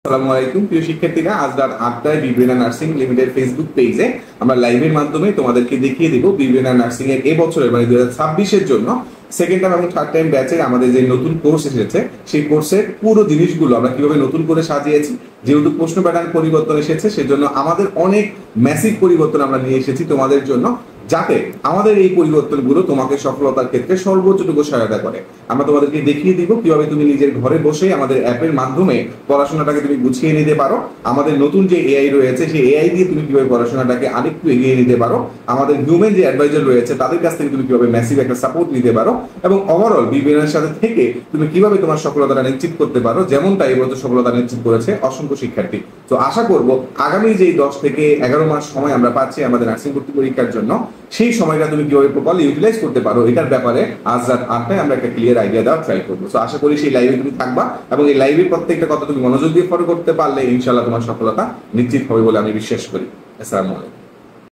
আসসালামু আলাইকুম প্রিয় শিক্ষার্থীরা, আজ রাত 8টায় বিবিএন নার্সিং লিমিটেড ফেসবুক পেজে আমরা লাইভের মাধ্যমে তোমাদেরকে দেখিয়ে দিব বিবিএন নার্সিং এর এই বছরের মানে 2026 এর জন্য সেকেন্ড টাইম এবং থার্ড টাইম ব্যাচের আমাদের যে নতুন কোর্স এসেছে সেই কোর্সের পুরো জিনিসগুলো আমরা কিভাবে নতুন করে সাজিয়েছি। যেহেতু প্রশ্ন প্যাটার্ন পরিবর্তন এসেছে সেজন্য আমাদের অনেক ম্যাসিভ পরিবর্তন আমরা নিয়ে এসেছি তোমাদের জন্য, যাতে আমাদের এই পরিবর্তনগুলো তোমাকে সফলতার ক্ষেত্রে সর্বোচ্চটুকু সহায়তা করে। আমরা তোমাদেরকে দেখিয়ে দিব কিভাবে তুমি নিজের ঘরে বসে আমাদের অ্যাপের মাধ্যমে পড়াশোনাটাকে তুমি গুছিয়ে নিতে পারো। আমাদের নতুন যে এআই রয়েছে সেই এআই দিয়ে তুমি কিভাবে পড়াশোনাটাকে আরেকটু এগিয়ে নিতে পারো। আমাদের হিউম্যান যে অ্যাডভাইজার রয়েছে তাদের কাছ থেকে তুমি কিভাবে ম্যাসিভ একটা সাপোর্ট নিতে পারো এবং ওভারঅল বিবিএনের সাথে থেকে তুমি কিভাবে তোমার সফলতাটা নিশ্চিত করতে পারো, যেমনটা এই বছর সফলতা নিশ্চিত করেছে অসংখ্য শিক্ষার্থী। তো আশা করব আগামী যে 10 থেকে 11 মাস সময় আমরা পাচ্ছি আমাদের নার্সিং ভর্তি পরীক্ষার জন্য, সেই সময়টা তুমি কিভাবে প্রপারলি ইউটিলাইজ করতে পারো এটার ব্যাপারে আজ রাত 8টায় আমরা একটা ক্লিয়ার আইডিয়া দেওয়ার ট্রাই করবো। তো আশা করি সেই লাইভে তুমি থাকবা এবং এই লাইভের প্রত্যেকটা কথা তুমি মনোযোগ দিয়ে ফলো করতে পারলে ইনশাআল্লাহ তোমার সফলতা নিশ্চিত হবে বলে আমি বিশ্বাস করি। আসসালামু আলাইকুম।